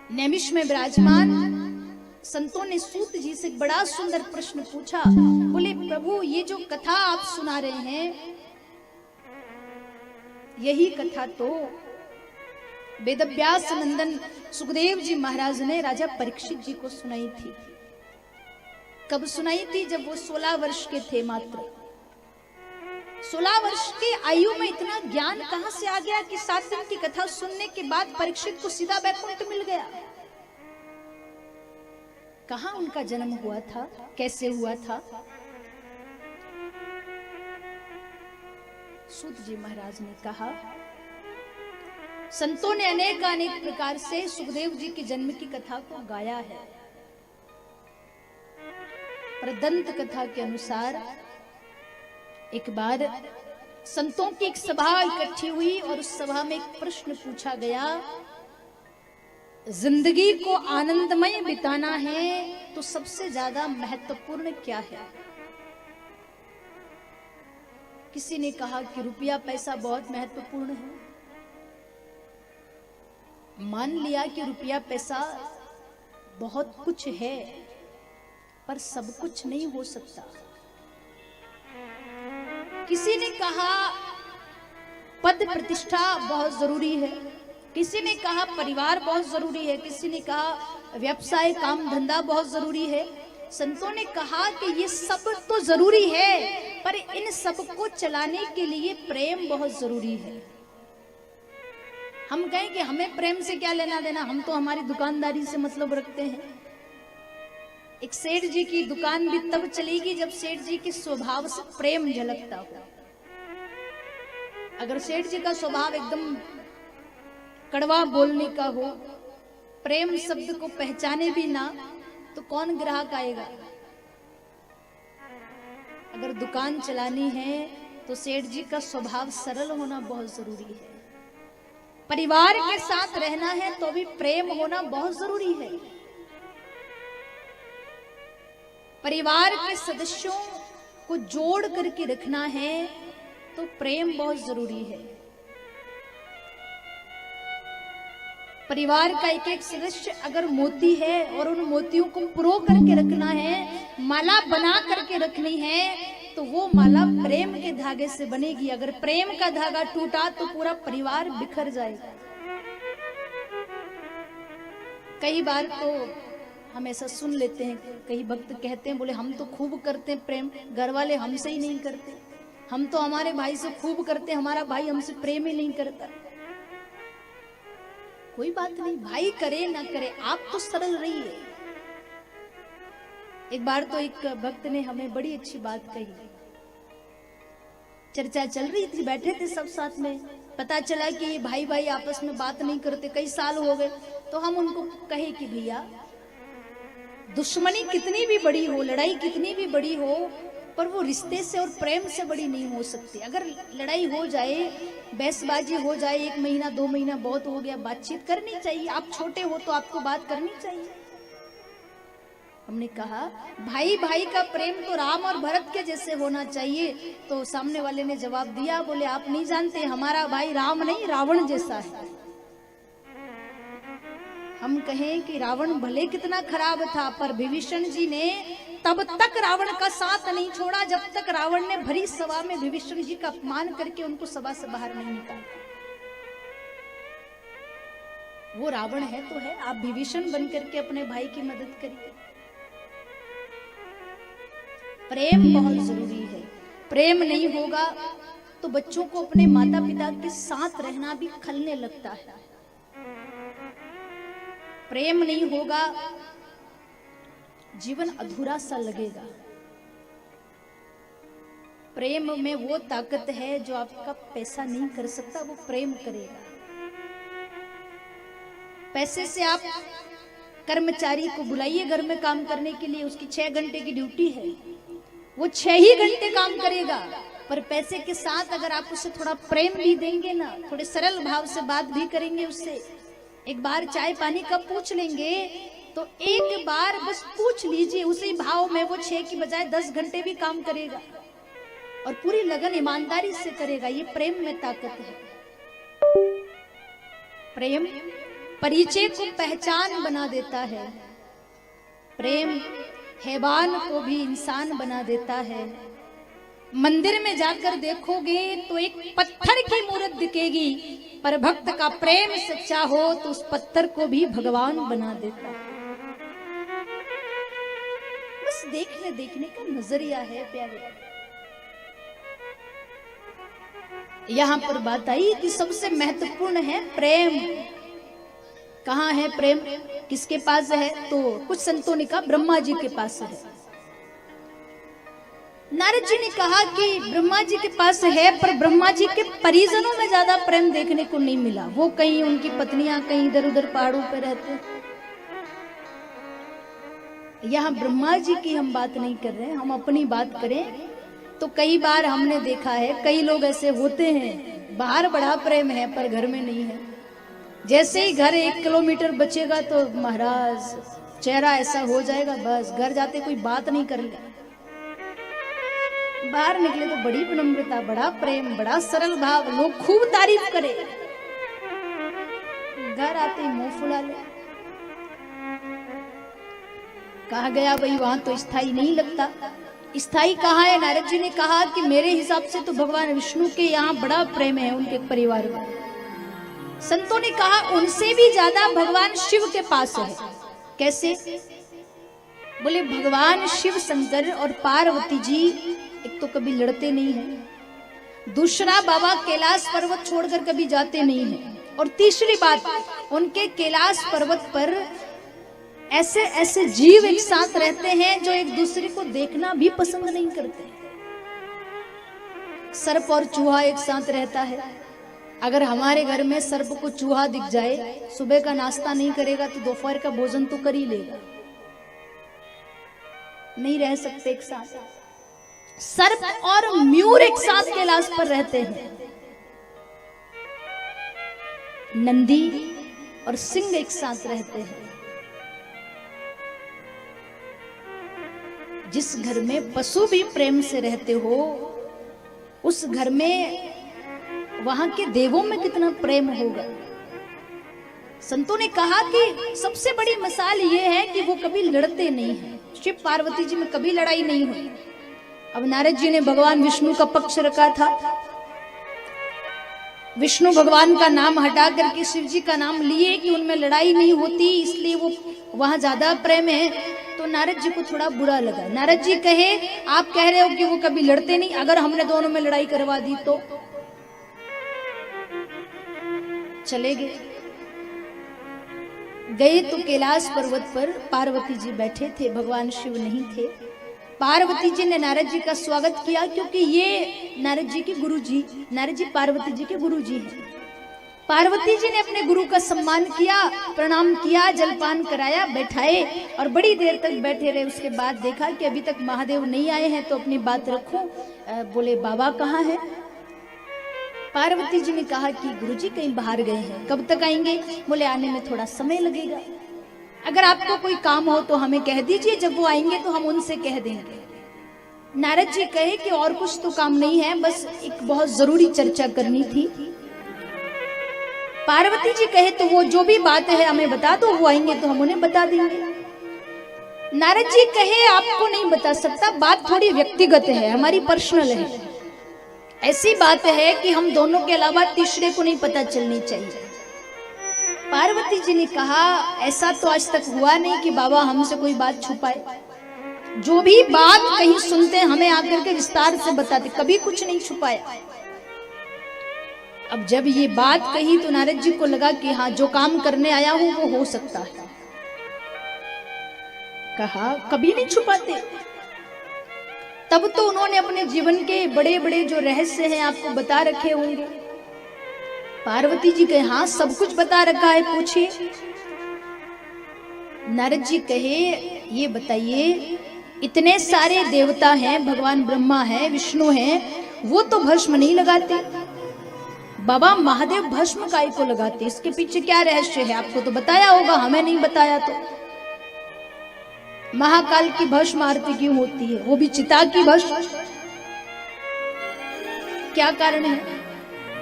नैमिष में विराजमान संतों ने सूत जी से बड़ा सुंदर प्रश्न पूछा। बोले प्रभु, ये जो कथा आप सुना रहे हैं, यही कथा तो वेदव्यास नंदन सुखदेव जी महाराज ने राजा परीक्षित जी को सुनाई थी। कब सुनाई थी? जब वो 16 वर्ष के थे मात्र। 16 वर्ष की आयु में इतना ज्ञान कहां से आ गया कि 7 दिन की कथा सुनने के बाद परीक्षित को सीधा वैकुंठ मिल गया। कहां उनका जन्म हुआ था, कैसे हुआ था? सूत जी महाराज ने कहा, संतों ने अनेक प्रकार से सुखदेव जी के जन्म की कथा को गाया है, पर दंत कथा के अनुसार एक बार संतों की एक सभा इकट्ठी हुई और उस सभा में एक प्रश्न पूछा गया, जिंदगी को आनंदमय बिताना है तो सबसे ज्यादा महत्वपूर्ण क्या है? किसी ने कहा कि रुपया पैसा बहुत महत्वपूर्ण है। मान लिया कि रुपया पैसा बहुत कुछ है, पर सब कुछ नहीं हो सकता। किसी ने कहा पद प्रतिष्ठा बहुत जरूरी है, किसी ने कहा परिवार बहुत जरूरी है, किसी ने कहा व्यवसाय काम धंधा बहुत जरूरी है। संतों ने कहा कि ये सब तो जरूरी है, पर इन सब को चलाने के लिए प्रेम बहुत जरूरी है। हम कहें कि हमें प्रेम से क्या लेना देना, हम तो हमारी दुकानदारी से मतलब रखते हैं। एक सेठ जी की दुकान भी तब चलेगी जब सेठ जी के स्वभाव से प्रेम झलकता हो। अगर सेठ जी का स्वभाव एकदम कड़वा बोलने का हो, प्रेम शब्द को पहचाने भी ना, तो कौन ग्राहक आएगा? अगर दुकान चलानी है तो सेठ जी का स्वभाव सरल होना बहुत जरूरी है। परिवार के साथ रहना है तो भी प्रेम होना बहुत जरूरी है। परिवार के सदस्यों को जोड़ करके रखना है तो प्रेम बहुत जरूरी है। परिवार का एक एक सदस्य अगर मोती है और उन मोतियों को पुरो करके रखना है, माला बना करके रखनी है, तो वो माला प्रेम के धागे से बनेगी। अगर प्रेम का धागा टूटा तो पूरा परिवार बिखर जाएगा। कई बार तो हम ऐसा सुन लेते हैं, कई भक्त कहते हैं, बोले हम तो खूब करते हैं प्रेम, घर वाले हमसे ही नहीं करते। हम तो हमारे भाई से खूब करते हैं, हमारा भाई हमसे प्रेम ही नहीं करता। कोई बात नहीं, भाई करे ना करे, आप तो सरल रहिए। एक बार तो एक भक्त ने हमें बड़ी अच्छी बात कही। चर्चा चल रही थी, बैठे थे सब साथ में, पता चला कि भाई भाई आपस में बात नहीं करते, कई साल हो गए। तो हम उनको कहे कि भैया, दुश्मनी कितनी भी बड़ी हो, लड़ाई कितनी भी बड़ी हो, पर वो रिश्ते से और प्रेम से बड़ी नहीं हो सकती। अगर लड़ाई हो जाए, बहसबाजी हो जाए, 1 महीना 2 महीना बहुत हो गया, बातचीत करनी चाहिए। आप छोटे हो तो आपको बात करनी चाहिए। हमने कहा भाई भाई का प्रेम तो राम और भरत के जैसे होना चाहिए। तो सामने वाले ने जवाब दिया, बोले आप नहीं जानते, हमारा भाई राम नहीं रावण जैसा है। हम कहें कि रावण भले कितना खराब था, पर विभीषण जी ने तब तक रावण का साथ नहीं छोड़ा जब तक रावण ने भरी सभा में विभीषण जी का अपमान करके उनको सभा से बाहर नहीं निकाला। वो रावण है तो है, आप विभीषण बन करके अपने भाई की मदद करिए। प्रेम बहुत जरूरी है। प्रेम नहीं होगा तो बच्चों को अपने माता पिता के साथ रहना भी खलने लगता है। प्रेम नहीं होगा, जीवन अधूरा सा लगेगा। प्रेम में वो ताकत है जो आपका पैसा नहीं कर सकता, वो प्रेम करेगा। पैसे से आप कर्मचारी को बुलाइए घर में काम करने के लिए, उसकी 6 घंटे की ड्यूटी है, वो 6 ही घंटे काम करेगा। पर पैसे के साथ अगर आप उससे थोड़ा प्रेम भी देंगे ना, थोड़े सरल भाव से बात भी करेंगे, उससे एक बार चाय पानी का पूछ लेंगे, तो एक बार बस पूछ लीजिए, उसी भाव में वो 6 की बजाय 10 घंटे भी काम करेगा और पूरी लगन ईमानदारी से करेगा। ये प्रेम में ताकत है। प्रेम परिचय को पहचान बना देता है। प्रेम हैवान को भी इंसान बना देता है। मंदिर में जाकर देखोगे तो एक पत्थर की मूर्त दिखेगी, पर भक्त का प्रेम सच्चा हो तो उस पत्थर को भी भगवान बना देता है। बस देखने का नजरिया है प्यारे। यहां पर बात आई कि सबसे महत्वपूर्ण है प्रेम। कहाँ है प्रेम, किसके पास है? तो कुछ संतों ने कहा ब्रह्मा जी के पास है। नारद जी ने कहा कि ब्रह्मा जी के पास है, पर ब्रह्मा जी के परिजनों में ज्यादा प्रेम देखने को नहीं मिला। वो कहीं उनकी पत्नियां कहीं इधर उधर पहाड़ों पे रहते हैं। यहाँ ब्रह्मा जी की हम बात नहीं कर रहे, हम अपनी बात करें तो कई बार हमने देखा है कई लोग ऐसे होते हैं, बाहर बड़ा प्रेम है पर घर में नहीं है। जैसे ही घर 1 किलोमीटर बचेगा तो महाराज चेहरा ऐसा हो जाएगा, बस घर जाते कोई बात नहीं करेगा। बाहर निकले तो बड़ी विनम्रता, बड़ा प्रेम, बड़ा सरल भाव, लोग खूब तारीफ करे, घर आते ही मुंह फुला ले। कहा गया भाई वहां तो स्थाई नहीं लगता। स्थाई कहाँ है? नारद जी ने कहा कि मेरे हिसाब से तो भगवान विष्णु के यहाँ बड़ा प्रेम है उनके परिवार में। संतों ने कहा उनसे भी ज्यादा भगवान शिव के पास है। कैसे? बोले भगवान शिव शंकर और पार्वती जी एक तो कभी लड़ते नहीं हैं, दूसरा बाबा कैलाश पर्वत छोड़कर कभी जाते नहीं हैं, और तीसरी बात उनके कैलाश पर्वत पर ऐसे ऐसे जीव एक साथ रहते हैं जो एक दूसरे को देखना भी पसंद नहीं करते। सर्प और चूहा एक साथ रहता है। अगर हमारे घर में सर्प को चूहा दिख जाए, सुबह का नाश्ता नहीं करेगा तो दोपहर का भोजन तो कर ही लेगा। नहीं रह सकते एक साथ। सर्प और म्यूर एक साथ कैलाश पर रहते हैं। नंदी और सिंह एक साथ रहते हैं। जिस घर में पशु भी प्रेम से रहते हो, उस घर में वहां के देवों में कितना प्रेम होगा। संतों ने कहा कि सबसे बड़ी मिसाल ये है कि वो कभी लड़ते नहीं हैं। शिव पार्वती जी में कभी लड़ाई नहीं हुई। अब नारद जी ने भगवान विष्णु का पक्ष रखा था। विष्णु भगवान का नाम हटा करके शिव जी का नाम लिए कि उनमें लड़ाई नहीं होती, इसलिए वो वहां ज्यादा प्रेम है। तो नारद जी को थोड़ा बुरा लगा। नारद जी कहे आप कह रहे हो कि वो कभी लड़ते नहीं, अगर हमने दोनों में लड़ाई करवा दी तो? चले गए तो कैलाश पर्वत पर पार्वती जी बैठे थे, भगवान शिव नहीं थे। पार्वती जी ने नारद जी का स्वागत किया, क्योंकि ये नारद जी के गुरु जी, नारद जी पार्वती जी के गुरु जी हैं। पार्वती जी ने अपने गुरु का सम्मान किया, प्रणाम किया, जलपान कराया, बैठाए और बड़ी देर तक बैठे रहे। उसके बाद देखा कि अभी तक महादेव नहीं आए हैं, तो अपनी बात रखो। बोले बाबा कहाँ है? पार्वती जी ने कहा कि गुरुजी कहीं बाहर गए हैं। कब तक आएंगे? बोले आने में थोड़ा समय लगेगा। अगर आपको कोई काम हो तो हमें कह दीजिए, जब वो आएंगे तो हम उनसे कह देंगे। नारद जी कहे कि और कुछ तो काम नहीं है, बस एक बहुत जरूरी चर्चा करनी थी। पार्वती जी कहे तो वो जो भी बात है हमें बता दो, वो आएंगे तो हम उन्हें बता देंगे। नारद जी कहे आपको नहीं बता सकता, बात थोड़ी व्यक्तिगत है, हमारी पर्सनल है। ऐसी बात है कि हम दोनों के अलावा तीसरे को नहीं पता चलनी चाहिए। पार्वती जी ने कहा ऐसा तो आज तक हुआ नहीं कि बाबा हमसे कोई बात छुपाए। जो भी बात कहीं सुनते हैं हमें आकर के विस्तार से बताते, कभी कुछ नहीं छुपाया। अब जब ये बात कही तो नारद जी को लगा कि हाँ जो काम करने आया हूं वो हो सकता है। कहा कभी नहीं छुपाते। तब तो उन्होंने अपने जीवन के बड़े बड़े जो रहस्य हैं आपको बता रखे होंगे। पार्वती जी कहे हाँ सब कुछ बता रखा है, पूछिए। नारद जी कहे ये बताइए, इतने सारे देवता हैं, भगवान ब्रह्मा है, विष्णु है, वो तो भस्म नहीं लगाते। बाबा महादेव भस्म काय को लगाते, इसके पीछे क्या रहस्य है? आपको तो बताया होगा, हमें नहीं बताया तो। महाकाल की भस्म आरती क्यों होती है, वो भी चिता की भस्म? क्या कारण है?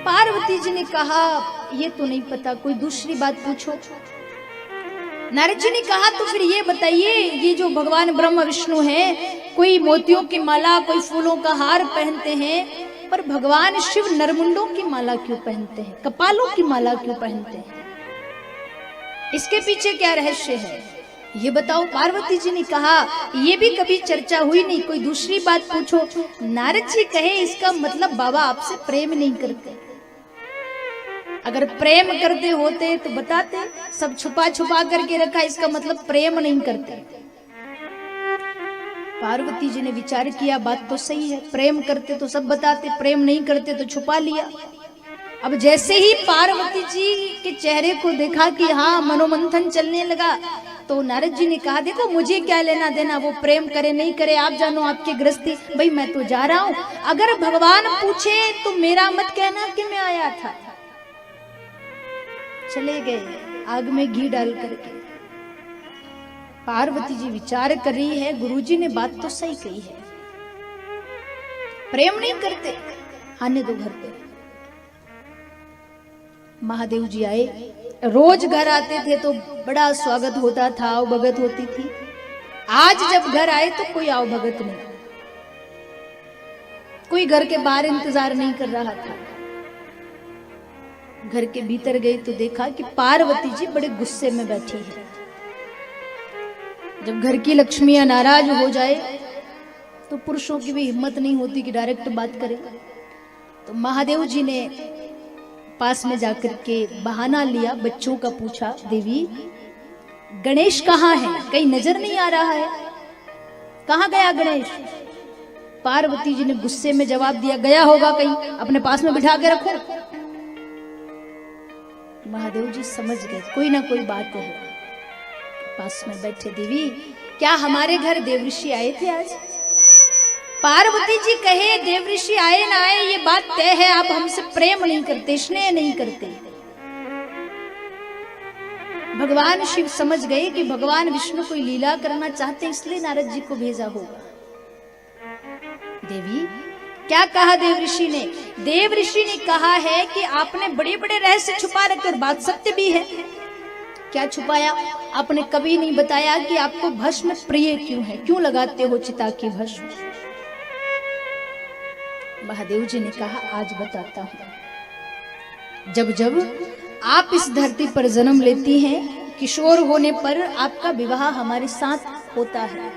पार्वती जी ने कहा ये तो नहीं पता, कोई दूसरी बात पूछो। नारद जी ने कहा तो फिर ये बताइए, ये जो भगवान ब्रह्मा विष्णु हैं, कोई मोतियों की माला, कोई फूलों का हार पहनते हैं, पर भगवान शिव नरमुंडों की माला क्यों पहनते हैं, कपालों की माला क्यों पहनते हैं? इसके पीछे क्या रहस्य है ये बताओ। पार्वती जी ने कहा ये भी कभी चर्चा हुई नहीं, कोई दूसरी बात पूछो। नारद जी कहे इसका मतलब बाबा आपसे प्रेम नहीं करते, अगर प्रेम करते होते तो बताते, सब छुपा छुपा करके रखा, इसका मतलब प्रेम नहीं करते। पार्वती जी ने विचार किया बात तो सही है, प्रेम करते तो सब बताते, प्रेम नहीं करते तो छुपा लिया। अब जैसे ही पार्वती जी के चेहरे को देखा कि हाँ मनोमंथन चलने लगा, तो नारद जी ने कहा देखो मुझे क्या लेना देना, वो प्रेम करे नहीं करे आप जानो, आपकी गृहस्थी, भाई मैं तो जा रहा हूं। अगर भगवान पूछे तो मेरा मत कहना कि मैं आया था। चले गए आग में घी डाल करके। पार्वती जी विचार कर रही है गुरुजी ने बात तो सही कही है, प्रेम नहीं करते, आने दो घर पे। महादेव जी आए, रोज घर आते थे तो बड़ा स्वागत होता था, आओ भगत होती थी। आज जब घर आए तो कोई आओ भगत नहीं, कोई घर के बाहर इंतजार नहीं कर रहा था। घर के भीतर गए तो देखा कि पार्वती जी बड़े गुस्से में बैठी है। जब घर की लक्ष्मियां नाराज हो जाए तो पुरुषों की भी हिम्मत नहीं होती कि डायरेक्ट बात करें। तो महादेव जी ने पास में जाकर के बहाना लिया, बच्चों का पूछा देवी गणेश कहाँ है, कहीं नजर नहीं आ रहा है, कहाँ गया गणेश? पार्वती जी ने गुस्से में जवाब दिया गया होगा कहीं, अपने पास में बिठा के रखो। महादेव जी समझ गए कोई ना कोई बात है। पास में बैठे देवी क्या हमारे घर देवऋषि आए थे आज? पार्वती जी कहे देवऋषि आए ना आए ये बात तय है, आप हमसे प्रेम नहीं करते, स्नेह नहीं करते। भगवान शिव समझ गए कि भगवान विष्णु कोई लीला करना चाहते, इसलिए नारद जी को भेजा होगा। देवी क्या कहा देवऋषि ने? देवऋषि ने कहा है कि आपने बड़े बड़े रहस्य छुपा रखकर, बात सत्य भी है। क्या छुपाया? आपने कभी नहीं बताया कि आपको भस्म प्रिय क्यों है, क्यों लगाते हो चिता की भस्म। महादेव जी ने कहा आज बताता हूं। जब जब आप इस धरती पर जन्म लेती हैं, किशोर होने पर आपका विवाह हमारे साथ होता है।